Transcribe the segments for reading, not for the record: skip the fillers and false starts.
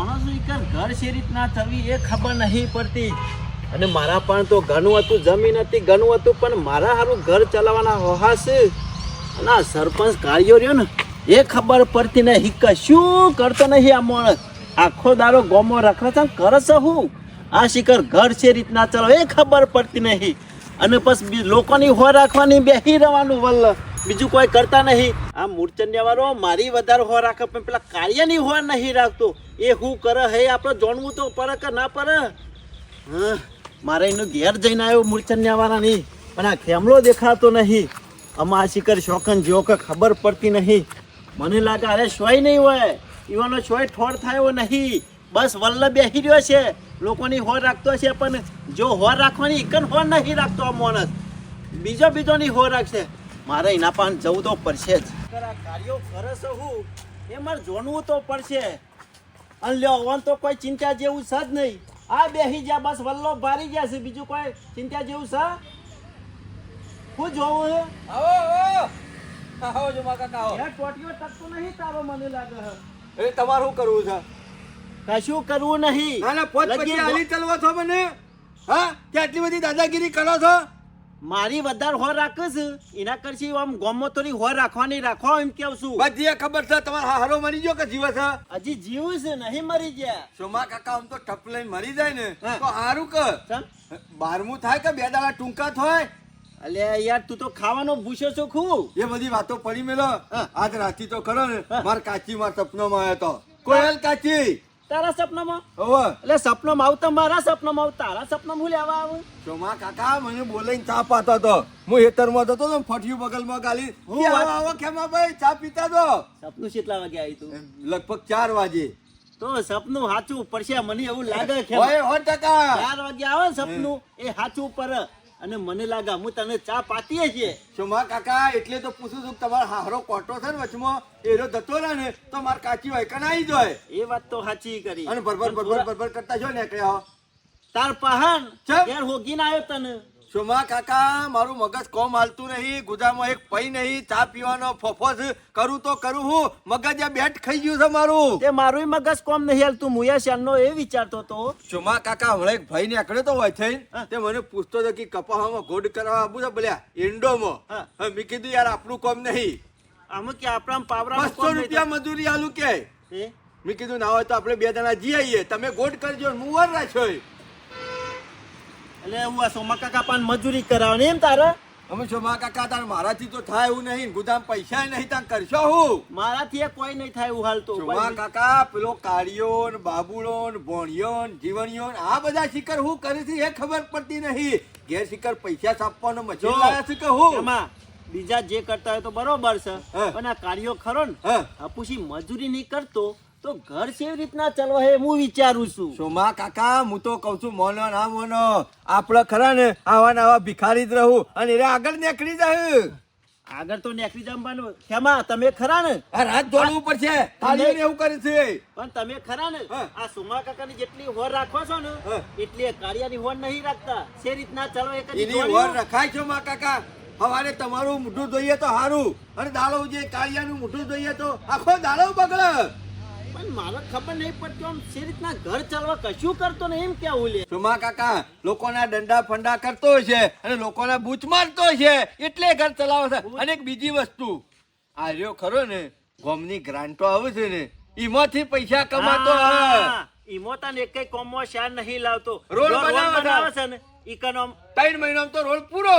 માણસ ઘર છે રીતના થવી એ ખબર નહીં પડતી. અને મારા પણ તો ઘણું હતું, જમીન હતી, ઘણું હતું, પણ મારા હારું ઘર ચલાવવાના હોહાસ અને આ સરપંચ કાર્યો રહ્યો ને એ ખબર પડતી નહીં. કશું કરતો નહીં આ માણસ. આખો દારો ગોમો રખડે છે, કરે છે હું આ શિખર ઘર છે રીતના ચલાવ એ ખબર પડતી નહીં. અને પછી લોકોની હો રાખવાની, બેસી રહેવાનું વલ્લ, બીજું કોઈ કરતા નહીં. આ મૂર્છન્યા વાળો મારી વધારે હો રાખે, પણ પેલા કાર્યની હો નહીં રાખતો. એ શું કરે હે આપણે જાણવું તો પડે કે ના પડે. હા, મારે એનું ઘેર જઈને આવ્યો મૂર્છન્યા વાળા નહીં, પણ આ ખેમલો દેખાતો નહીં. આમાં આ શિખર શોખન જેવો કે ખબર પડતી નહીં. મને લાગે અરે શોય નહીં હોય, એવાનો શોય ઠોર થયો નહીં. બસ વલ્લ બેસી રહ્યો છે, લોકોની હોર રાખતો છે, પણ જો હોર રાખવાની એકન હોર નહીં રાખતો આ માણસ, બીજોની હોર રાખશે. મારે એના પાસે જવું તો પડશે જ. કાર્યો કરે છે હું એ મારે જોણવું તો પડશે. અને લ્યો ઓન તો કોઈ ચિંતા જેવું છે જ નહીં. આ બેસી ગયા બસ વલ્લો ભારી ગયા છે, બીજું કોઈ ચિંતા જેવું છે હું જોવું છે. આવો જો માં કાકા આવો. એ ટોટીઓ ટકતો નહીં તારો, મને લાગે છે. એ તમારે શું કરવું છે? કશું કરવું નહીં. ના ના, પોત પછી હાલી ચાલવો છો મને? હા, કે આટલી બધી દાદાગીરી કરો છો? મારી વધારે હોર રાખે છે, એના કરશી આમ ગોમો થોડી હોર રાખવાની રાખો એમ કેવું છું. બધી ખબર છે તમારે હારો મરી ગયો કે જીવે છે? હજી જીવું છે, નહીં મરી ગયા. સોમા કાકા આમ તો ટપ લઈને મરી જાય ને તો હારું કે ચમ? 12મું થાય કે 2 દાડા ટૂંકા થાય? અલે યાર તું તો ખાવાનો ભૂસ્યો છો ખું. એ બધી વાતો પડી મેલો. આજ રાતી તો ખરો ને માર કાચી માર સપનામાં આવ્યો તો. કોયલ કાચી તારા સપનામાં? ઓવે. એટલે સપનામાં આવતા મારા સપનામાં આવ, તારા સપનામાં હું લેવા આવું? સોમા કાકા મને બોલાઈને ચા પાતો હતો. હું હેતરમાં હતો તો ફઠિયું બગલમાં ગાલી હું આવો ખેમા ભાઈ ચા પીતા તો. સપનું કેટલા વાગે આવી તું? લગભગ 4 વાગે. તો સપનું સાચું પડશે મને એવું લાગે છે. ઓય 100%. 4 વાગે આવે ને સપનું એ સાચું પર. અને મને લાગે હું તને ચા પાતીએ છીએ. સોમા કાકા એટલે તો પૂછું છું તમારો હારો કોટો છે ને વચમાં એરો જતો રહે ને તો માર કાચી હોય કન આવી જાય. એ વાત તો સાચી કરી. અને બરબર કરતા જો ને કે તાર પહાણ ચમ? ઘેર હોગીને આવ્યો તને. સોમા કાકા મારું મગજ કોમ હાલતું નહીં, ગુજામાં એક પૈ નહીં, ચા પીવાનો ફોફો છે, કરું તો કરું હું, મગજ આ બેટ ખાઈ ગયું છે મારું. તે મારું મગજ કોમ નહીં હાલતું, મુયા શાનનો એ વિચારતો તો. સોમા કાકા હમણાં એક ભાઈ ને આકડે તો હોય થઈને તે મને પૂછતો હતો કે કપાવામાં ગોડ કરવા આવું છે બોલ્યા એન્ડોમાં. મેં કીધું યાર આપણું કોમ નહીં, આમાં કે આપણા પાવરા 200 રૂપિયા મજૂરી આલું કે. મેં કીધું ના હોય તો આપણે 2 જણા જી આવીએ, તમે ગોડ કરજો મુવર રાખ્યો. એટલે હું આ સોમા કાકા પાન મજૂરી કરાવવાની એમ તારે? અમે સોમા કાકા તાર મારાથી તો થાય એવું નહીં, ગુદામ પૈસા નહીં તાર કરશો હું. મારાથી કોઈ નહીં થાય એવું હાલ તો. સોમા કાકા પેલો કાળિયો ને બાબુડો ને ભોણિયો ને જીવણીયો ને આ બધા શિખર હું કરે છે એ ખબર પડતી નહીં. ઘેર શિખર પૈસા છાપવાનો મશીન લાયા છે કે હું. એમાં બીજા જે કરતા હોય તો બરોબર છે, પણ આ કાર્યો ખરો ને હા. આપુસી મજૂરી નહીં કરતો તો ઘર કેવી રીતના ચાલવા હે હું વિચારું છું. સોમા કાકા હું તો કઉ છું મોનો ના મોનો આપડે ખરા ને આવા આવા ભિખારી જ રહું અને એ આગળ નીકળી જાય. આગળ તો નીકળી જમવાનું. ખેમા તમે ખરા ને આ રાત દોડવું પડશે, કાળિયો ને એવું કરે છે. પણ તમે ખરા ને આ સોમા કાકાની જેટલી હોર રાખો છો ને એટલી કાળિયાની હોર નહીં રાખતા. સે રીતના ચાલો એક એની વર રખાય સોમા કાકા. હવારે તમારું મોઢું જોઈએ તો હારું, અને દાડો જે કાળિયાનું મોઢું જોઈએ તો આખો દાડો બગડે. પણ મારે ખબર નહીં પડતી આમ સે રીતના ઘર ચાલવા કશું કરતો ને એમ કેવું લે. સોમા કાકા લોકોના દંડા ફંડા કરતો છે અને લોકોના બૂચ મારતો છે એટલે ઘર ચલાવે છે. અને એક બીજી વસ્તુ આ રહ્યો ખરો ને ગોમની ગ્રાન્ટો આવે છે ને એમાંથી પૈસા કમાતો ઈમોતા ને કઈ કોમો શાર નહીં લાવતો. રોડ બનાવે છે ને ઇકોનોમ 3 મહિનામાં તો રોડ પૂરો.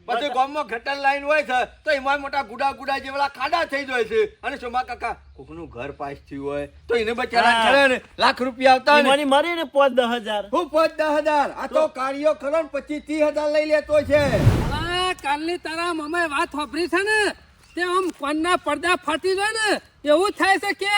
પછી ગામમાં ગટર લાઈન હોય છે તો એમાં મોટા ગુડા જેવા ખાડા થઈ જાય છે. અને સોમા કાકા કોકનું ઘર પાસ થયું હોય તો એને બચારા ખરે ને લાખ રૂપિયા આવતા ને મરી ને 5-10,000 હું 5-10,000 આ તો કાર્યો ખરો ને 25-30,000 લઈ લેતો છે. કાલની તારા મમાએ વાત વાપરી છે ને તે આમ કોણના પડદા ફાટી જાય ને એવું થાય છે કે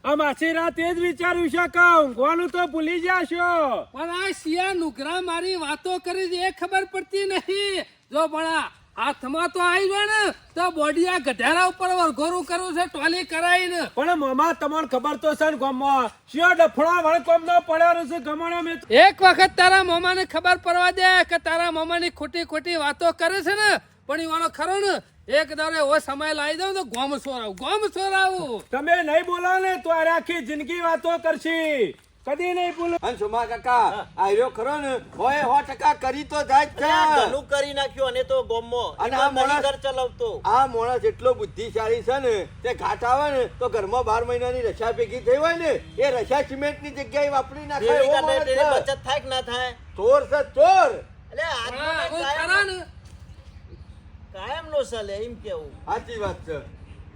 આમ આછી રાત એ જ વિચાર્યું છે કે ઊંઘવાનું તો ભૂલી જાશો. પણ આ શિયા નુકરા મારી વાતો કરી છે એ ખબર પડતી નહીં. જો ભણા હાથમાં તો આવી જાય ને તો બોડી આ ગઢારા ઉપર વરઘોરું કરવું છે ટોલી કરાઈને. પણ મામા તમને ખબર તો છે ને ગામમાં શિયો ડફડા વળકોમ નો પડ્યો છે ગમણો મેં. એક વખત તારા મામાને ખબર પડવા દે કે તારા મામાની ખોટી ખોટી વાતો કરે છે ને પણ એવાનો ખરો ને એક દાડો એવો સમય લાવી દઉં તો ગોમ સોરાવું તમે નહીં બોલો ને તો આ આખી જિંદગી વાતો કરશી કદી નહીં બોલો. અને સુમા કાકા આર્યો ખરો ને હોય 100% કરી તો જાય જ છે. ઘણું કરી નાખ્યું અને તો ગોમમાં અને એટલો આ માણસ- નહીં ઘર ચલાવતો. આ માણસ એટલો બુદ્ધિશાળી છે ને તે ઘાટ આવે ને તો ઘરમાં 12 મહિનાની રસા ભેગી થઈ હોય ને એ રસા સિમેન્ટની જગ્યાએ વાપરી નાખે જેવી એવો કાંઠે માણસ તેની છે. બચત થાય કે ના થાય? ચોર છે ચોર. એટલે પણ આવું આત્માને ખરા ને કાયમ નો ચાલે એમ કેવું. સાચી વાત છે.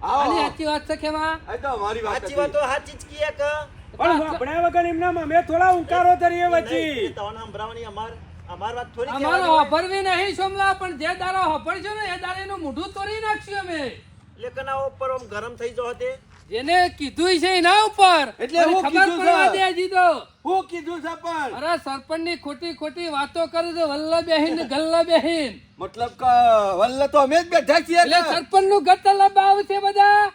આની આવો સાચી વાત છે ખેમા આ તો અમારી વાત સાચી હતી. વાતો સાચી જ કીએ કે પણ વાપણ્યા વગર એમના અમે થોડા ઉંકારો ધરીએ વચ્ચે. નહીં, તમને સંભળાવવાની અમાર વાત થોડી અમારો કહેવાની હોય. હોભરવી નહીં સોમલા પણ જે દાડો હોભરશો ને એ દાડે એનું મોઢું તોડી નાખશું અમે લેકન આ ઉપર આમ ગરમ થઈ જાઓ તે જેને કીધું છે એના ઉપર એટલે હું ખબર કીધું પડવા છે. દે હજી તો હું કીધું છે પણ અરે સરપંચ ની ખોટી વાતો કરે છે વલ્લભ બેહીન ને ગલ્લા બેહીન મતલબ કે વલ્લે તો અમે જ બેઠા છીએ એટલે ને. સરપંચ નું ગતલબ આવશે બધા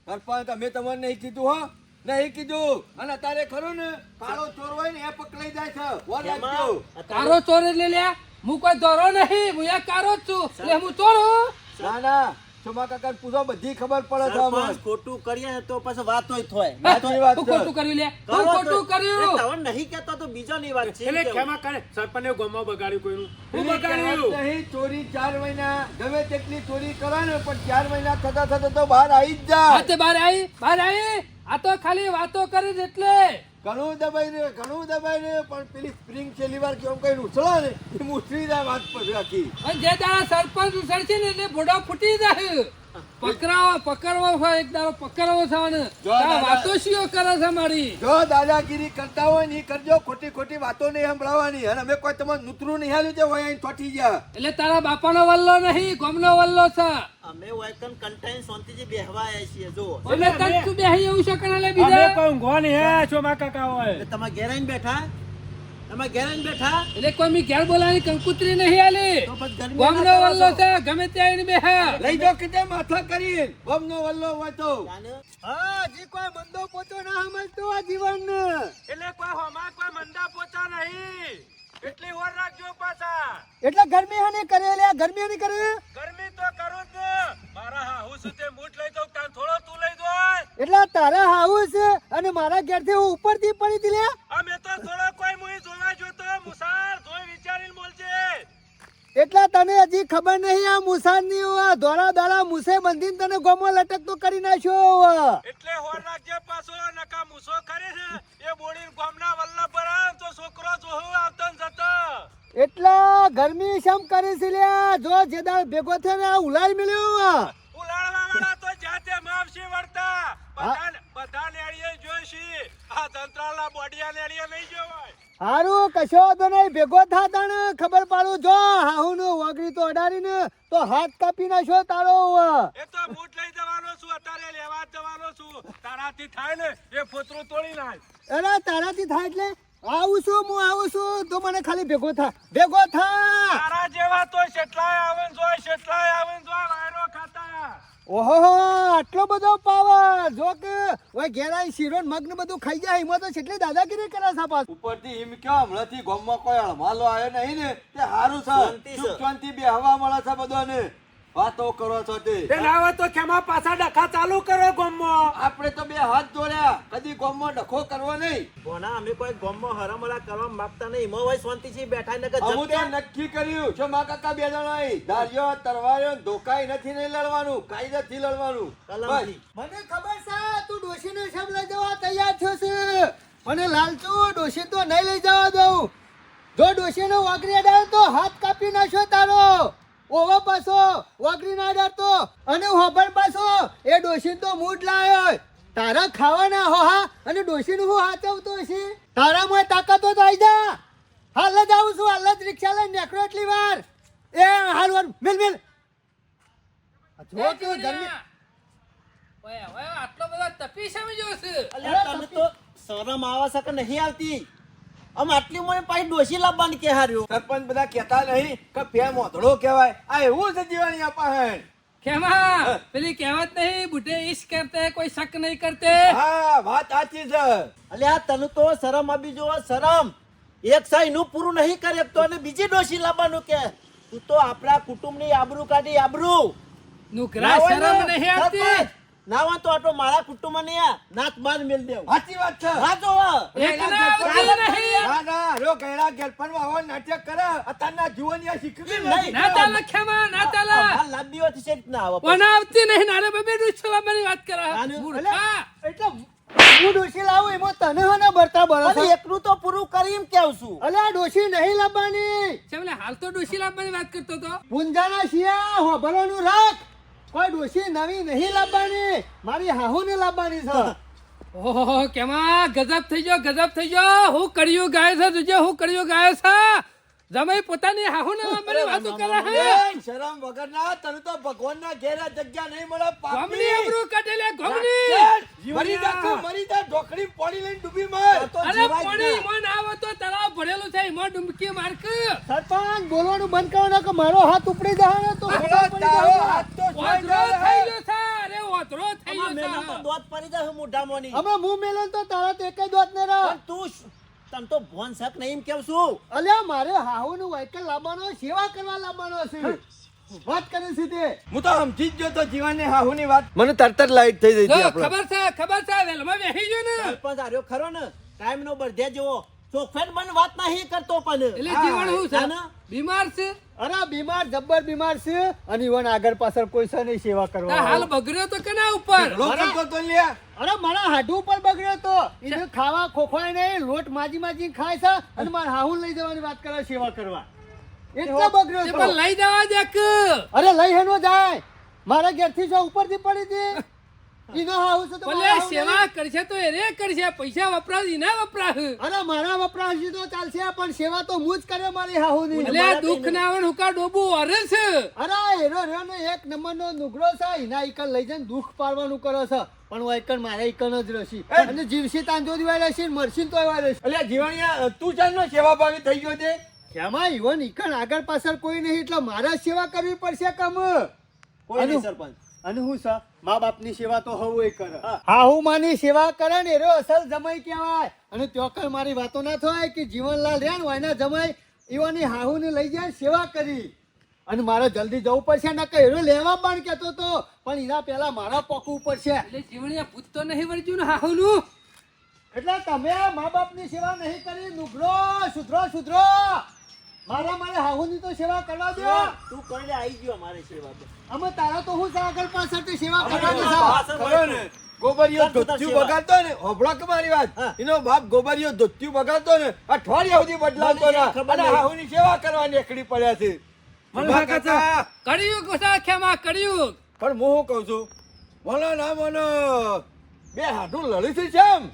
સરપંચ અમે તમને નહીં કીધું હો નહીં કીધું. અને અત્યારે ખરું ને કાળો ચોર હોય ને એ પકડાઈ જાય છે. વર રાખજો. કારો ચોર એટલે લ્યા હું કોઈ દોરો નહીં હું એક કારો જ છું એટલે હું ચોર હું ના ના સુમા કાકા પૂછો બધી ખબર પડે છે અમને. સરપંચ ખોટું કરીએ ને તો પછી વાતોય થાય. સાચી વાત તું છે. ખોટું કર્યું લે કરો તું તો- ખોટું કર્યું એ તમને નહીં કહેતો તો બીજાની વાત છે. એટલે કેવું? ખેમા કરે સરપંચને ગોમમાં બગાડ્યું કોઈનું હું એની બગાડ્યું કહેવત નહીં, ચોરી 4 મહિના ગમે તેટલી ચોરી કરે ને પણ 4 મહિના થતા થતા તો બહાર આવી જ જાય. હાથે બહાર આવી આ તો ખાલી વાતો કરી જ એટલે ઘણું દબાઈ ને પણ પેલી સ્પ્રિંગ છેલ્લી વાર કેમ કઈ ઉછળો ને એ મુસરી જાય વાત પછી આખી. અને જે દાડા સરપંચ ઉછળશે ને એટલે બોડો ફૂટી જાય પકડવો હોય એક દાડો પકડવો થવાનો જો આ દાદા- વાતો શીઓ કરે છે મારી જો દાદાગીરી કરતા હોય ને ઈ કરજો, ખોટી વાતો નહીં સંભળાવવાની. અને અમે કોઈ તમારું નૂતરું નહીં હાલ્યું છે હોય અહીં ચોંટી ગયા. એટલે તારા બાપાનો વલ્લો નહીં ગોમનો વલ્લો છે અમે વાયકન કંટાઈને શાંતિથી બેહવા આવ્યા છીએ જો. અમે તને તું બેહી એવું છે કણે લે અમે બીજા કોઈ ઊંઘવાની હે ચોમા કાકા હોય એટલે તમે ઘેર આવીને બેઠા એટલે કોઈ મી ઘેર બોલાની કંકુતરી નહીં આલી તો પછી ગરમી ગોમનો ના કરો વલ્લો છો. છે ગમે ત્યાં આવીને બેહા લઈ જાઓ કે માથા કરી વમનો વલ્લો હોય તો. જાને? હા હજી કોઈ મંદો પોતો ના સમજતો આ જીવન. એટલે કોઈ હોમાં કોઈ મંદા પોતા નહીં એટલી ઓર રાખજો પાછા એટલે ગરમી હની કરે લે ગરમી હની કરે. ગરમી તો કરું જ ને મારા હાહુ સુતે મૂઠ લઈ દઉં તાન થોડો તું લઈ દો એટલે તારા હાઉસ અને મારા ઘેરથી હું ઉપરથી પડી હતી લે. અમે તો થોડો કોઈ મુઈ જોવા જોતો મુસાર જોઈ વિચારીને બોલજે એટલે તને હજી ખબર નહીં આ મુસારની દોરા દાડા મુસે બંધીને તને ગોમો લટકતો કરી નાખ્યો. એટલે હોર રાખજે પાછો નકા મુસો કરે છે એ બોડીને ગામના વલ્લભ ભરાવ તો છોકરો જોહો આવતો ને જતો એટલે ગરમી શમ કરે છે લે. જો જે દાળ ભેગો થયો ને આ ઉલાઈ મળ્યો. ઉલાળવા વાળા તો જાતે માવશી વળતા બધા નેડીએ જોઈશી આ તંત્રાલા બોડિયા નેડીએ નહીં જોવાય હારું કશો વાંધો નહીં ભેગો થા તને ખબર પાડું. જો હાહુ નું વગરી તો અડાડીને તો હાથ કાપી નાખ્યો તારો. એ તો બૂટ લઈ જવાનો છું અત્યારે લેવા જ જવાનો છું તારાથી થાય ને એ ફોતરું તોડી નાખ અરે તારાથી થાય એટલે આવું છું તો મને ખાલી ભેગો થા. તારા જેવા તો કેટલાય આવે ને જોય વાયરો ખાતા ઓહો આટલો બધો પાવર. જો કે ઓય ઘેરાઈ શીરો ને મગ ને બધું ખાઈ જાય એમાં તો કેટલી દાદાગીરી કરે છે પાછું. ઉપરથી એમ કે હમણાંથી ગામમાં કોઈ અળમાલો આવ્યો નહીં ને તે સારું શાંતિ છે. શાંતિ બે હવા મળે છે બધાને. વાતો કરો છો તે તે ના હોય તો ખેમા પાછા ડખા ચાલુ કરો ગામમાં આપણે તો બે હાથ જોડ્યા કદી ગામમાં ડખો કરવો નહીં. ભોના, અમે કોઈ ગામમાં હરામરા કરવા માંગતા નહીં. એમાં હોય શાંતિથી બેઠા ને કે અમુ તો જપ્યા. નક્કી કર્યું છો મા કાકા બે જણા ધાર્યો તરવાર્યો ધોકાઈ નથી નહીં લડવાનું કાયદાથી લડવાનું. કલમથી. મને ખબર છે તું ડોશીને શેમ લઈ જવા તૈયાર થયો છે. મને લાલચુ ડોશી તો નહીં લઈ જવા દઉં. જો ડોશીનો વાઘરી અડાડે તો હાથ કાપી નાખ્યો તારો. ઓવો પાછો વાઘરી ના અડાડતો અને હોભળ પાછો એ ડોશી તો મૂડ લાયો. તારા ખાવાના હો હા અને ડોશીનું હું હાચવતો છે. તારામાં તાકાતો તો આવી જા. હાલ જ આવું છું હાલ જ રિક્ષા લઈને નીકળો એટલી વાર. એ હાલ મિલ જો કે ગરમી ઓય આટલો બધો તપી સમજો છે અલ્યા, તને તો શરમ આવે છે કે નહીં આવતી? આમ આટલી ઉંમરે પાછી ડોશી લાવવાની કે હાર્યો. સરપંચ બધા કહેતા નહીં કે પે મોધડો કહેવાય. આ એવું છે જીવાની આપા હે. ખેમા પેલી કહેવત નહીં બુઢે ઈશ કરતે કોઈ શક નહીં કરતે હા વાત સાચી છે. અલ્યા, તને તો શરમ આપી જો શરમ. એક સાઈ નું પૂરું નહીં કરે તો અને બીજી ડોશી લાવવાનું કે તું તો આપણા કુટુંબની આબરૂ કાઢી આબરૂ. નુકરા ના હોય શરમ ને, નહીં આવતી સરપંચ, ના હોય તો આટલો મારા કુટુંબ ને નાત બાર મેલ દેવું. સાચી વાત છે. હા જો એક ના આવતી નહીં. ના ના રો ગયડા ગેરપણમાં આવા નાટક કરે અત્યારના જુવાનિયા શીખવી નહીં. ના ચાલે ખેમા ના ચાલે આ લાંબી વાત છે જ ના આવે. પણ આવતી નહીં નારે બબે ડુસલામાની વાત કરે નાનું. મૂર્ખા. એટલે હું ડોશી લાવું એમાં તને હને બરતા બરસ પણ એકલું તો પૂરું કરી એમ કેવું છું. અલે આ ડોશી નહીં લાવવાની ચમલે હાલ તો ડુસલામાની વાત કરતો તો પુંજાના શિયા હોભળવાનું રાખ કોઈ ડોશી નવી નહીં લાવવાની મારી હાહુને લાવવાની છે ઓહો કેમાં ગજબ થઈ ગયો હું કર્યું ગાય છે તુજે હું કર્યું ગાય છે જમાઈ પોતાની હાહુને મારી વાતો કરે હે એ શરમ વગર ના તને તો ભગવાનના ઘેરા જગ્યા નહીં મળે ગમની અબરૂ કાઢેલે ગમની મરી જા ઢોકળી પોણી લઈને ડૂબી મર તો અરે જીવાય જ પાણી ને. ઈમાં ના આવે તો તળાવ ભરેલું છે ઈમાં ડુબકી મારક સરપંચ બોલવાનું બંધ કરો ને કે મારો હાથ ઉપડી જાય તો ખબર પડી તારો જાય. હાથ તો ઓધરો થઈ ગયો છે અરે ઓધરો થઈ આમાં ગયો મેલો તો છે દોત પડી જાય મોઢામાંની. અમે મું મેલો તો તારા તો એક જ વાત ને રહે પણ તું તને તો ભોન શક નહીં એમ કેવું છું. અલ્યા મારે હાહુનું વાયકલ લાવવાનો સેવા કરવા લાવવાનો છે વાત કરે છે તે હું તો સમજી જ ગયો તો જીવાને હાહુની વાત મને તરત જ લાઈટ થઈ જઈ જો, ખબર છે વેલમાં બેસી ગયો ને સરપંચ આર્યો ખરો ને ટાઈમ નો બળધ્યા જેવો ચોખેટ મને વાત નહીં કરતો પણ એટલે જીવન હું છે જાને? બીમાર છે અરે બીમાર જબ્બર બીમાર છે અને ઈવન આગળ પાછળ કોઈ છે નહીં સેવા તા કરવા હાલ બગડ્યો તો કેના ઉપર કરતો તો લ્યા અરે મારા હાડું પર બગડ્યો તો એને ખાવા ખોખવાય નહીં લોટ માજી ખાય છે અને મારા હાહુ લઈ જવાની વાત કરે સેવા કરવા એટલે બગડ્યો તે તો પણ લઈ જવા દે કે અરે લઈ હેનો જાય મારા ઘેરથી જો ઉપરથી પડી હતી ઈનો હાહુ છે તો ભલે મારા હાહુ સેવા કરશે તો એ રે કરશે પૈસા વપરાશ ઈ ના વપરાશ નહીં. અરે મારા વપરાશી તો ચાલશે પણ સેવા તો હું જ કરે મારી હાહુની એટલે આ દુઃખ ના આવે ને હુકા ડોબું ઓરે છે અરે એનો રહ્યો ને એક નંબરનો નુગરો છે એના ઈકન લઈ જઈને દુઃખ પાડવાનું કરે છે પણ હું ઈકન મારા ઈકન જ રસી અને જીવસી તાંજો દિવાય રહેશે મરસી તોય વાય રહેશે અલ્યા જીવાણિયા તું ચાલનો સેવાભાવી થઈ ગયો છે કેમાં ઈવન ઈકન આગળ પાછળ કોઈ નહીં એટલે મારે જ સેવા કરવી પડશે કમ કોઈ નહીં અનુ- સરપંચ. અને હું છે મા બાપની સેવા તો હવું એ કરે હા હું માની સેવા કરે ને એરો અસલ જમાઈ કહેવાય અને ત્યાં કઈ મારી વાતો ના થાય કે જીવનલાલ રેણ હોય એના જમાઈ ઈવાની હાહુને લઈ જાય સેવા કરી અને મારે જલ્દી જવું પડશે ને કે એરો લેવા પણ કહેતો તો પણ એના પહેલા મારા પોકવું પડશે એટલે જીવણિયા ભૂત તો નહીં વળગ્યું ને હાહુનું એટલે તમે મા બાપની સેવા નહીં કરી નુગરો સુધરો મારે હાહુની તો સેવા કરવા દો તું કરીને આવી ગયો અમારે સેવા પર. અમે તારા તો હું છે આગળ પાછળ તો સેવા અમે કરવાની તો છે પાછળ ખરો ને ગોબરિયો કરતા ધોતિયું સેવા. બગાડતો ને હોભળો કે મારી વાત હા. એનો બાપ ગોબરિયો ધોતિયું બગાડતો ને અઠવાડિયા સુધી બદલાતો મને ના ખબર અને નહીં. હાહુની સેવા કરવાની એકડી પડ્યા છે મને કાકા, કર્યું કુસા ખેમા કર્યું પણ હું શું કહું છું બોલો ના બોલો બે હાથું લડી છે કેમ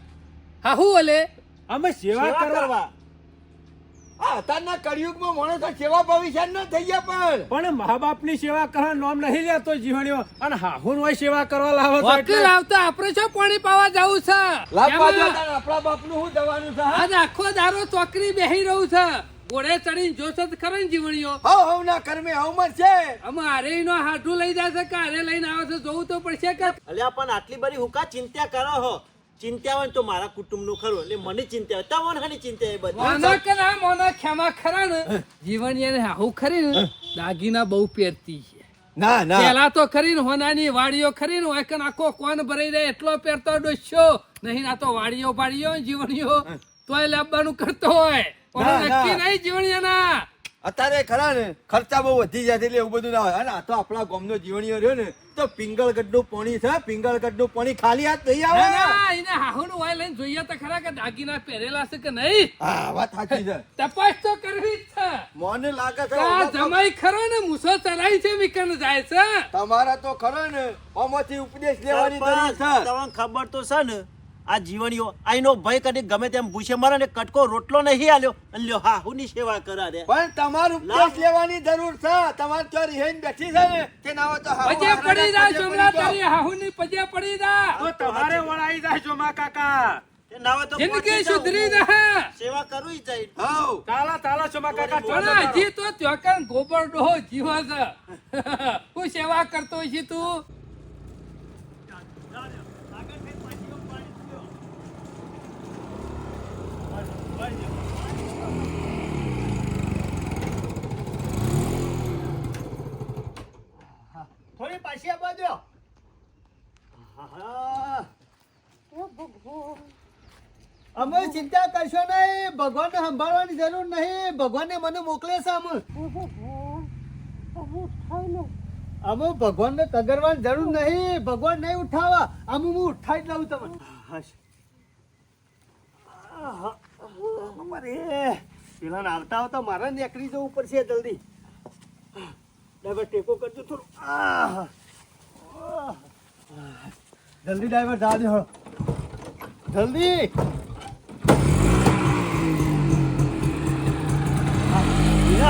હાહુ ઓલે અમે સેવા સેવા કરવા કરવા આ અત્યારના કળિયુગમાં માણસો સેવા ભવિષ્ય ન થઈ ગયા પણ પણ મા બાપની સેવા કરવા નોમ નહીં લેતો જીવણીઓ અને હાહુન હોય સેવા કરવા લાવો છો વકીલ એટલે આવતા આપણે શું પાણી પાવા જવું છે લાભ એમાં પાછળ આપણા બાપનું શું જવાનું છે હા? આજ આખો દારો ચોકરી બેહી રહ્યું છે ઘોડે ચડીને જોશે તો ખરો ને જીવણીઓ હવ ના કર્મે હવ મરશે અમારે એનો હાડું લઈ જશે કે હારે લઈને આવે છે જોવું તો પડશે કે અલ્યા પણ આટલી બધી હુકા ચિંતા કરો હો ચિંતા હોય ને તો મારા કુટુંબનું ખરું એટલે મને ચિંતા હોય તમને ખાલી ચિંતા એ બધી મોના કે ના મોના ખેમા ખરા ને જીવણીયાને હાહુ ખરી ને દાગીના બહુ પહેરતી છે ના ના પેલા તો ખરી ને હોનાની વાડીઓ ખરી ને હોય કે આખો કોણ ભરાઈ રહે એટલો પહેરતો ડોસ્યો નહીં ના તો વાડીઓ પાડીઓ જીવણીઓ તોય લાવવાનું કરતો હોય પણ ના, ના. નક્કી નહીં જીવણીયાના અત્યારે ખરા ને ખર્ચા બહુ વધી જાય છે એટલે એવું બધું ના હોય અને આ તો આપણા ગામનો જીવણીઓ રહ્યો ને તો પિંગળગઢનું પાણી છે પિંગળગઢનું પાણી ખાલી હાથ નહીં આવે ના, ના, એને હાહુનું વાય લઈને જોઈએ તો ખરા કે દાગીના પહેરેલા છે કે નહીં હા વાત સાચી છે તપાસ તો કરવી જ છે મને લાગે છે કે આ જમાઈ ખરો ને મૂસો ચલાવી છે વિકન જાય છે તમારા તો ખરો ને આમાંથી ઉપદેશ લેવાની જરૂર છે તમને ખબર તો છે ને આ જીવણીઓ આઈનો ભય કદી ગમે તેમ ભૂસે મરે ને કટકો રોટલો નહીં આલ્યો અને લ્યો હાહુની સેવા કરા દે પણ તમારું ઉપદેશ લેવાની જરૂર છે તમારે ત્યાં રિહાઈને બેઠી છે ને તે ના હોય તો હાહુ પજે પડી જા પજે સોમલા પડી તારી હાહુની પજે પડી જા તો તમારે વળાઈ જાય છો મા કાકા એ ના હોય તો જિંદગી પહોંચી જાઓ. સુધરી રહે સેવા કરવી જાય હાઉ. ચાલો છો મા કાકા પણ હજી તો ત્યોકન ગોબર ડોહો જીવો છે હું સેવા કરતો હોય છે તું થોડી પાછી બાજુ. હા. અમે ચિંતા કરશો નહીં, ભગવાનને સંભાળવાની જરૂર નહીં, ભગવાનને મને મોકલે છે અમે ભગવાનને તગરવાની જરૂર નહીં, ભગવાન નહીં ઉઠાવા, અમે હું ઉઠાઈ જ લઉં તમને. અરે પેલા આવતા આવતા મારે નીકળી જવું પડશે જલ્દી. ડ્રાઈવર ટેકો કરજો થોડું. જલ્દી ડ્રાઈવર જા દે જલ્દી.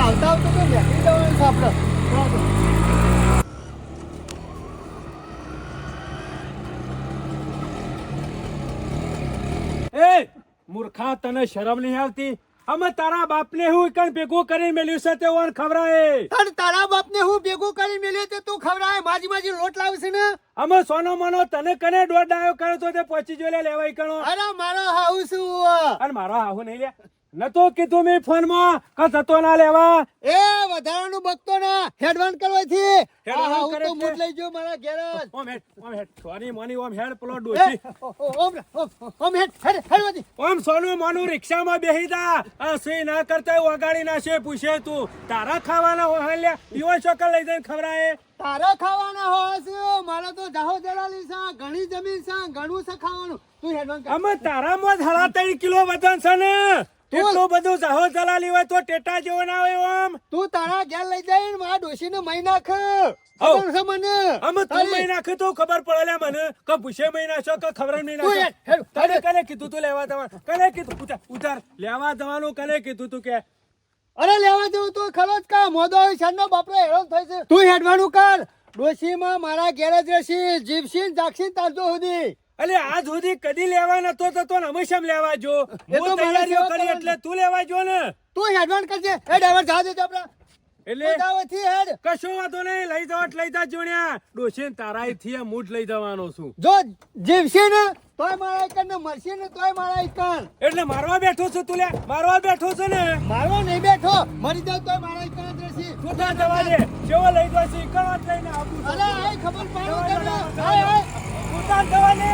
આવતા આવતા તો નીકળી જવાનું છે આપણે. એ મૂર્ખા, તને શરમ નહીં આવતી? અમે તારા બાપને હું કણ ભેગું કરી મેલ્યું છે તે ઓન ખવરાય. તને તારા બાપને હું ભેગું કરી મેલ્યો તે તું ખવડાય, માજી લોટ લાવશે ને. અમે સોનો મનો તને કને દોડ ડાયો કર્યો તો તે પહોંચી જો લેવાય કણો. અરે મારો હાઉ શું અને મારો હાહુ નહીં લે. નતો કીધું મેં ફોનમાં કે જતો ના લેવા. એ વધારાનું બકતો ના હેડવાન કરવાથી. હેડવાન હાહુ કરે તો છે. મૂટ લઈ જો મારા ઘેર જ. ઓમ હેડ સોની મોની ઓમ હેડ પેલો ડોસી. ઓમ હેડવાથી. ઓમ સોનું મોનું રિક્ષામાં બેહી જા. આ સી ના કરતા વગાડી નાશે. પૂછે તું તારા ખાવાના હોય લે પીવો ચોકર લઈ જઈને ખવરાય. તારા ખાવાના હોય છે, મારા તો જાહો જલાલી છે, ઘણી જમીન છે, ઘણું છે ખાવાનું. તું હેડવાન કર. અમે તારામાં જ 3.5 કિલો વજન છે ને. એટલું બધું જાહો જલાલી હોય તો ટેટા જેવો ના હોય ઓમ. તું તારા ઘેર લઈ જઈને મારા ડોશીને મહી નાખ. ખબર છે મને. અમે તું મહી નાખે તો ખબર પડે લે મને કે ભૂસે મહી નાખો કે ખબર નહીં તું નાખો. હેડ, તને કને કીધું તું લેવા જવાનું? કને કીધું ઉતાર લેવા જવાનું? કને કીધું તું કે અરે લેવા જવું તો ખરો જ કા મોદો છંનો બાપરે હેરાન થાય છે. તું હેડવાનું કર. ડોશીમાં મારા ઘેર જ રહેશી, જીવશી જાગશી તારજો સુધી. અલે આજ સુધી કદી લેવા નતો તો હંમેશા લેવા જો. એ તો હું મારા તૈયારીઓ જેવો કરી કરવાનો. એટલે તું લેવા જો ને. તું હેડવાન કરજે. એ ડ્રાઈવર જા દેજો આપડા. એટલે જાવથી હેડ. કશો વાંધો નહીં, લઈ જાવ લઈ જા જોણ્યા. ડોશીને તારાય થી મૂઠ લઈ જવાનો છું. જો જીવશે ને તોય મારા એકન ને મરશે ને તોય મારા એકન. એટલે મારવા બેઠો છું તું લે? મારવા બેઠો છે ને? મારવા નહીં બેઠો, મરી જાવ તોય મારા એકન જ રહેશે. તું ત્યાં જવા દે. કેવો લઈ જાય છે કણવા લઈને આવું છું. અરે આય ખબર પાડો કરને. આય આય. તું ત્યાં જવા દે.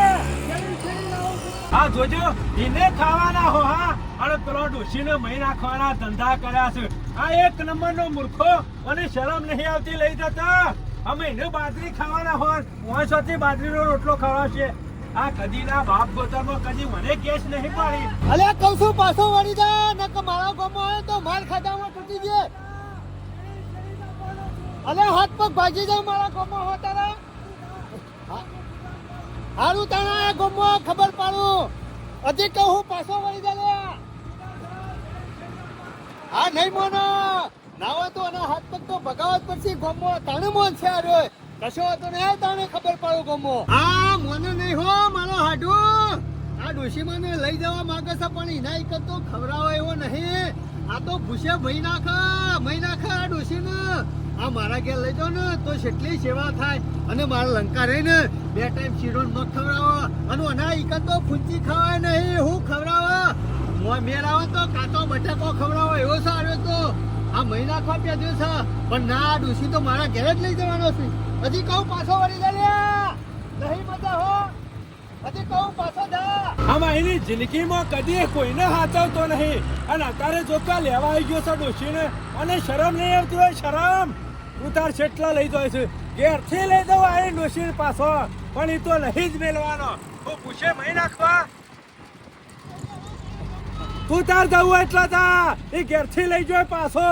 હા જોજો, એને ખાવાના હો. હા અને પેલો ડોશીને મહી નાખવાના ધંધા કર્યા છે. આ એક નંબરનો મૂર્ખો અને શરમ નહીં આવતી લઈ જતા. અમે એને બાજરી ખાવાના હોય, વાંસોથી બાજરીનો રોટલો ખવડાવશે. આ કદીના બાપ ગોતરમાં કદી મને કેસ નહીં પાડી. અલે કહું છું પાછો વળી જા, નકર મારા ગામમાં આવે તો માર ખાધામાં તૂટી જાય. અલે હાથ પગ ભાજી જાય મારા ગામમાં હો તારા. હારું તારા ગામમાં ખબર પાડું. હજી કહું પાછો વળી જા લે. હા નહીં મોનો નાવા તો અને હાથ પગ તો ભગાવત પડશે ગામમાં. તાણે મોન છે આ રોય કશો હતો ને તાણે ખબર પાડું ગામમાં. હા મોને નહીં હો મારો હાડુ. આ ડોશી મને લઈ જવા માંગે છે પણ એના એક તો ખવડાવો એવો નહીં. આ તો ભૂસે મહી નાખે આ ડોશી ને. આ મારા ઘેર લઈ જાઓ ને તો કેટલી સેવા થાય. અને મારા લંકા રહી ને 2 ટાઈમ શીરો મગ ખવડાવો અને એના એક તો ફૂંચી ખવાય નહીં. હું ખવડાવો મેર આવે તો કાચો બટાકો ખવડાવો એવો સારો તો આ મહી નાખવા પ્યાદ્યો છે. પણ ના ડોશી તો મારા ઘેર જ લઈ જવાનો છે. હજી કહું પાછો વળી જા લે. નહીં મજા હો. હજી કહું પાછો જા. આમાં એની જિંદગીમાં કદી કોઈને હાચવતો નહીં. અને અત્યારે જોકા લેવા આવી ગયો છે ડોશીને. અને શરમ નહીં આવતી હોય? શરમ ઉતાર છેટલા લઈ જાય છે. ઘેરથી લઈ દઉં આ ડોશી પાછો, પણ એ તો નહીં જ મેળવાનો. હું પૂછે મહી નાખવા. તું તાર જવું એટલા જા. એ ઘેરથી લઈ જાય પાછો.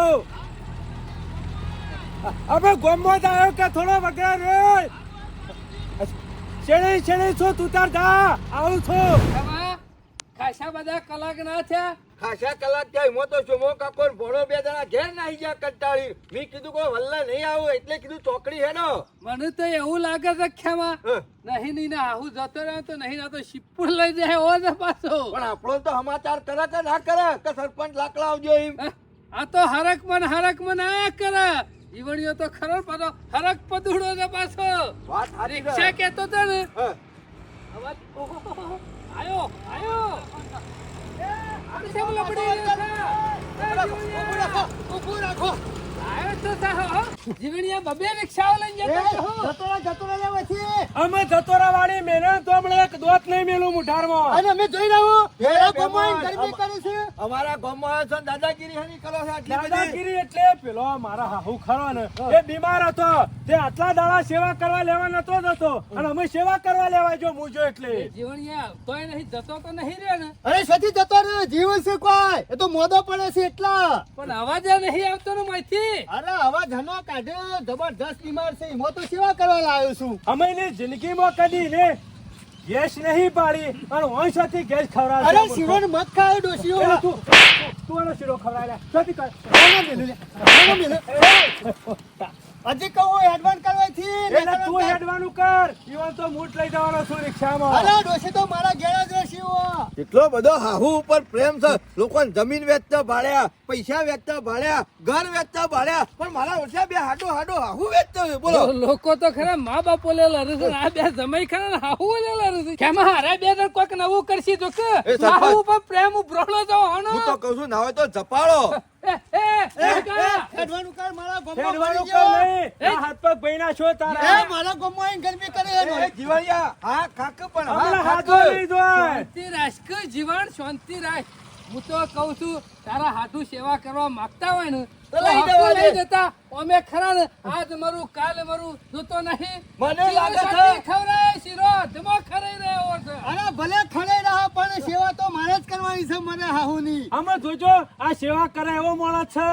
હવે ગોમમાં જ આવ્યો કે થોડો વગર રે. છેડે છો તું તાર જા. આવું છું. આમાં ખાસા બધા કલાક ના થયા. ખાસા કલાક ત્યાં હિમો તો ચોમો કાકો ને ભોળો 2 જણા ઘેર નાહી ગયા કંટાળી. મેં કીધું કોઈ વલ્લા નહીં આવું એટલે કીધું ચોકડી હેડો. મને તો એવું લાગે છે ખ્યામાં નહીં ના હું જતો રહ્યો તો નહીં ના તો શિવપુર લઈ જાય એવો છે પાછો. પણ આપણો તો સમાચાર કરે કે ના કરે કે સરપંચ લાકડા આવજો એમ. આ તો હરકમન આયા કરે. જીવણીઓ તો ખરો પાછો હરક પદુડો છે પાછો. વાત સારી છે. રિક્ષા કેતો તો ને હા. અવાજ આયો આ કેમ લપડી રહ્યો છે? ઊભું રાખો. આવ્યો તો સાહો જીવણીયા બબે રિક્ષાઓ લઈને જતા છો. જતો રહે પછી. અમે જતોરા વાળી મહેનત તો હમણાં એક દોત નહીં મેલું મુઠારમાં. અને અમે જોઈ રહ્યો પેલા ગોમાઈ ગરમી કરે છે. અમારા ગામમાં આવ્યો છો ને દાદાગીરી હની કરો છો આટલી બધી? દાદાગીરી એટલે પેલો મારા હાહુ ખરો ને એ બીમાર હતો તે આટલા દાડા સેવા કરવા લેવા નતો જતો અને અમે સેવા કરવા લેવા જો મુજો એટલે જીવણીયા તોય નહીં જતો તો નહીં રે ને અરે સતી જતો રહ્યો જીવન છે કોઈ એ તો મોદો પડે છે એટલા. પણ અવાજ નહીં આવતો ને માંથી. અરે અવાજ હનો કાઢ્યો જબરજસ્ત બીમાર છે એમાં તો સેવા કરવા લાવ્યો છું. અમે ને જિંદગીમાં કદી ને ગેસ નહીં પાડી અને વંશથી ગેસ ખવડાવે અરે શિવન મત ખાય ડોશીઓ. એટલે તું એનો શીરો ખવડાવે લે. જલ્દી કર. હજી કહું એડવાન્સ કરવાથી એટલે તું હેડવાનું કર ઈવન તો મૂઠ લઈ જવાનો છું રિક્ષામાં. અરે ડોશી તો મારા ઘેર જ ડોશીઓ. એટલો બધો હાહુ ઉપર પ્રેમ છે. લોકોને જમીન વેચતા ભાડ્યા, પૈસા વેચતા ભાડ્યા, ઘર વેચતા ભાડ્યા, પણ મારા ઓછા બે હાડો હાહુ વેચતો હોય. બોલો લોકો તો ખરા મા બાપ ઓલે લડે છે આ બે જમાઈ ખરા ને હાહુ ઓલે લડે છે કેમાં હારા બે જણ કોઈક નવું કરશી તો કે એ સરપંચ. હાહુ પર પ્રેમ ઉભરોળો જો હોનો હું તો કઉ છું ના હોય તો જપાડો. એડવાનું કર મારા ગોમમાં હેડવાનું મરી કર ગયો. નહીં આ હાથ પગ ભઈના છો તારા એ મારા ગોમમાં આઈને ગરમી કરે એનો. એ જીવાળિયા, હા કાક પણ હા હમણાં કાક. હાથો લઈ જોય શાંતિ રાખ કે જીવન શાંતિ રાખ હું તો કહું છું તારા હાથું સેવા કરવા માંગતા હોય ને તો લઈ હાથું જવા દે. લઈ જતા અમે ખરા ને આજ મરું કાલે મરું જોતો નહીં મને લાગે છે. શીરો ખવડાય શીરો ધમો ખરાઈ રહ્યો છે અરે ભલે ખડે રહા પણ સેવા તો મારે જ કરવાની છે મને હાહુની. આમાં જોજો આ સેવા કરે એવો માણસ છે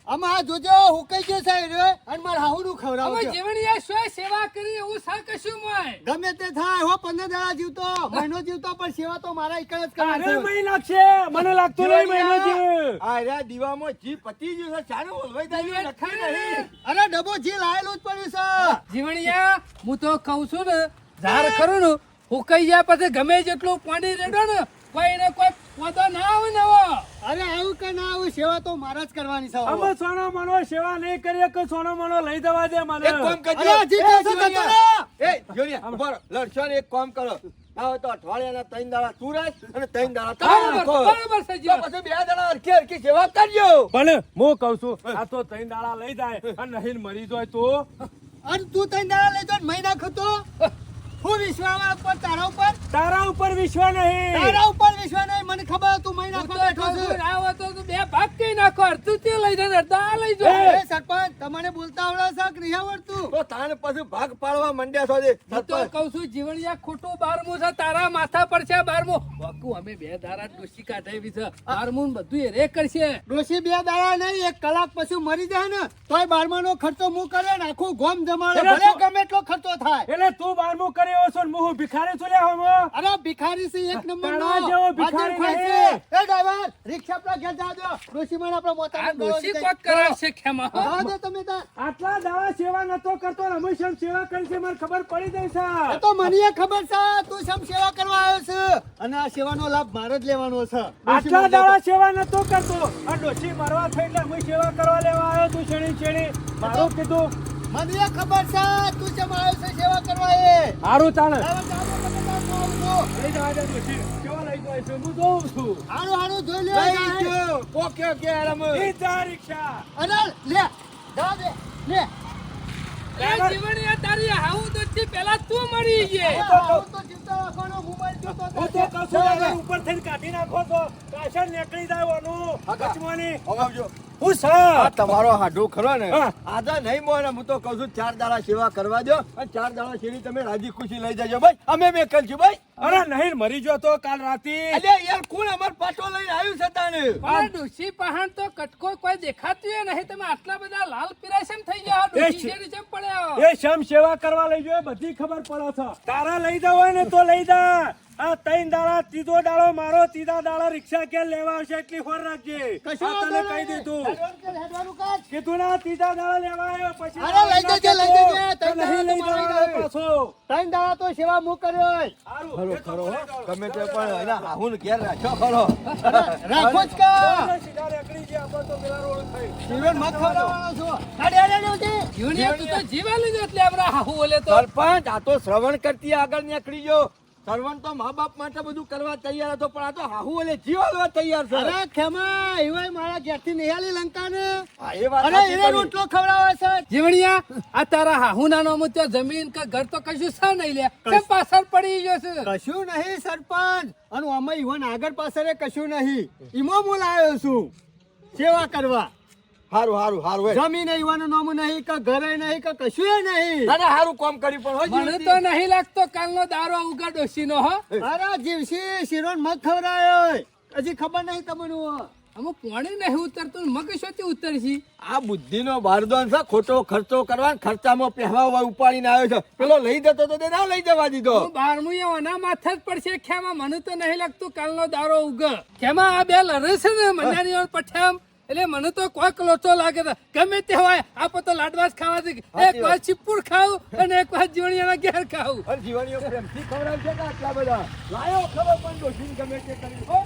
આમાં આ જોજો હુકાઈ ગયો છે રે અને મારા હાહુનું હવે ખવડાવો છે. જીવણીયા શું સેવા કરી એવું સા કશું મોય ગમે તે થાય હો 15 દાડા જીવતો મહિનો જીવતો પણ સેવા તો મારા એક જ તારે કરવાની છે. મહી લાગશે મને લાગતું નહીં મહિનો જેવું. આ રહ્યા દીવામાં જી પતી ગયું છે. ચાલો ઓલવાઈ જાય જીવન નક્કી ખરે. નહીં. અરે ડબ્બો જી લાયેલું જ પડ્યું છે. જીવણીયા હું તો કહું છું ને ઝાડ ખરું ને હુકાઈ ગયા પછી ગમે જેટલું પાણી રેડો ને કોઈ ને કોઈ પોતો ના આવે ને હવે. અરે આવું કે ના આવું સેવા તો મારા જ કરવાની છે હવે. અમે સોનો મનો સેવા નહીં કરીએ કે સોનો મનો લઈ જવા દે મને એક કામ કરજો. અરે હજી કહો છો એ જતો જીવણિયા. એ જીવણિયા, ઉભા રહો. લડશો ને એક કામ કરો. ના હોય તો અઠવાડિયાના 3 દાડા તું રાખ અને 3 દાડા તમે બરાબર રાખો. બરાબર છે તો જીવન. પછી 2 દાડા હરખી સેવા કરજો. પણ હું કઉ છું આ તો 3 દાડા લઈ જાય અને નહીં મરી જાય તો અને તું તઈ દાડા લઈ જો મહિના ખતો હું વિશ્વાસ ઉપર તારા ઉપર તારા ઉપર વિશ્વાસ નહીં તારા ઉપર વિશ્વાસ નહીં મને ખબર તું મહિના હું ખો તો બેઠો કહું છે. છું, ના હોય તો તું બે ભાગ કરી નાખો અડધું તે લઈ જાય અડધા આ લઈ જાય એ સરપંચ તમને બોલતા આવડે છે કે નહીં આવડતું? તો તાને પછી ભાગ પાડવા માંડ્યા છો જે. હું તો કહું છું જીવણિયા ખોટું બારમું છે તારા માથા પર છે બારમું બાકુ અમે બે દારા ડોસી કાઢાવી છે બારમું ને બધું એ રે કરશે ડોશી 2 દાડા નહીં 1 કલાક પછી મરી જાય ને તોય 12માનો ખર્ચો હું કરે ને આખું ગોમ જમાડે એટલે ભલે તો- ગમે એટલો ખર્ચો થાય. એટલે તું બારમું કર્યો છો ને હું ભિખારી છું લે હમો અરે ભિખારી છે એક નંબર તારા જેવો ભિખારી નહીં. એ ડ્રાઈવર રિક્ષા પર ઘેર જા દો ડોશી મને આપણા આ મોટા ડોસી કોક કરાવશે ખેમા જવા દે તમે તાર. આટલા દાડા સેવા નતો કરતો ને હંમેશા સેવા કરી છે મને ખબર પડી જાય છે એ તો મને ખબર છે તું સમ સેવા કરવા આવ્યો છે અને આ સેવાનો લાભ મારે જ લેવાનો છે. આટલા દાડા સેવા નતો કરતો આ ડોશી મરવા થઈ એટલે હું સેવા કરવા લેવા આવ્યો તું છેણી મારું કીધું મને ખબર છે તું કેમ આવ્યો છે સેવા કરવા એ. હારું તાણે જાઓ, જાઓ, તમે તાર હું આવું છું. લઈ જવા દે ડોશી કેવા લઈ જાય છે હું જોઉં છું હારું હારું જોઈ લે લઈ ગયો. ઓકે ઓકે આરામ. ઈ જા રિક્ષા અને લે જવા દે લે એ જીવણિયા તારી હાવું દોસ્તી પહેલા તું મરી ગયે આવું તો જીવતા રાખવાનો મોબાઈલ જોતો હું તો કહું છું અગર ઉપર થઈને કાઢી નાખો તો પાછળ નીકળી જવાનું કચમાની આવજો. હું આ સા તમારો હાડો ખરો ને હા. આધા નહીં મોને હું તો કહું છું 4 દાડા સેવા કરવા દો અને 4 દાડા શેરી તમે રાજી ખુશી લઈ જજો ભાઈ અમે મેકલ છું ભાઈ. અરે નહીં મરી ગયો તો કાલ રાતી અલ્યા યાર કોણ અમાર પાટો લઈને આવ્યું છે તાને? પણ ડોસી પહાણ તો કટકો કોઈ દેખાતું ય નહીં તમે આટલા બધા લાલ પીરાશમ થઈ ગયા આ ડોસી જેરી જેમ પડ્યા એ શમ સેવા કરવા લઈ ગયો એ બધી ખબર પડે છે તારા લઈ જાવ હોય ને તો લઈ જા આ 3 દાડા ત્રીજો દાડો મારો ત્રીજા દાડા રિક્ષા કે લેવા આવશે એટલી ખબર રાખજે કશું આ તને કહી દીધું હેડવાનું કર. કીધું ના ત્રીજા દાડા લેવા આવ્યો પછી અરે લઈ જજે, લઈ જજે. તો નહીં લઈ જવાનો પાછો 3 દાડા તો સેવા હું કર્યો. હારું એ તો લઈ જાઓ. ગમે તે પણ એના હાહુને ઘેર રાખ્યો ખરો. રાખો જ કા. સીધા રેકડી ગયા આપણે તો પેલા રોડ થઈ જીવન મત ખવડાવો. ખવડાવવાનો છું. હેડ, હેડ, હેડ, ઉઠી. જીવણિયા તું તો જીવા લીધો એટલે હમણાં હાહુ ઓલે તો સરપંચ આ તો શ્રવણ કરતી આગળ નીકળી ગયો સરવણ તો મા બાપ માટે બધું કરવા તૈયાર હતો, પણ આ તો હાહુ એટલે જીવ હાલવા તૈયાર છે. અરે ખેમા એવાય મારા ઘેરથી નિહાળી લંકાને હા, એ વાત અરે સાચી એને તારી. રોટલો ખવડાવે છે. જીવણિયા આ તારા હાહુ નાનો ત્યાં જમીન કે ઘર તો કશું છે નહીં લે કેમ પાછળ પડી ગયો છે? કશું નહીં સરપંચ, અને આમાં ઈવન આગળ પાછળ કશું નહીં. ઈમો હું લાવ્યો છું સેવા કરવા. હારું હારું હારું હોય. જમીન ઈવાનું નામ નહીં કે ઘરે નહીં કે કશું નહીં. ના ના હારું કામ કર્યું પણ હો મને તો નહીં લાગતો કાલનો દારો ઉગા ડોશીનો હો. અરે જીવસી શિરોન મગ ખવડાયો હજી ખબર નહીં તમને. અમુક પાણી નહીં ઉતરતું મગ શોથી ઉતરશી. આ બુદ્ધિનો બારદોન છે, ખોટો ખર્ચો કરવા ખર્ચામાં પહેવા ઉપાડીને આવ્યો છે. પેલો લઈ જતો તો તે ના લઈ જવા દીધો. હું 12મું એના માથે જ પડશે ખેમા. મને તો નહીં લાગતું કાલનો દારો ઉગ. ખેમા આ બે લડે છે ને મનાની પઠામ, એટલે મને તો કોઈક લોચો લાગે છે. ગમે તે હોય આપો તો લાડવાસ ખાવાથી એક વાર ચીપુર ખાવું અને એક વાર જીવણીયાના ઘેર ખાવું. અને જીવણીઓ પ્રેમથી ખવડાવશે કે આટલા બધા લાયો ખબર પણ ડોશીને ગમે તે કરી હો.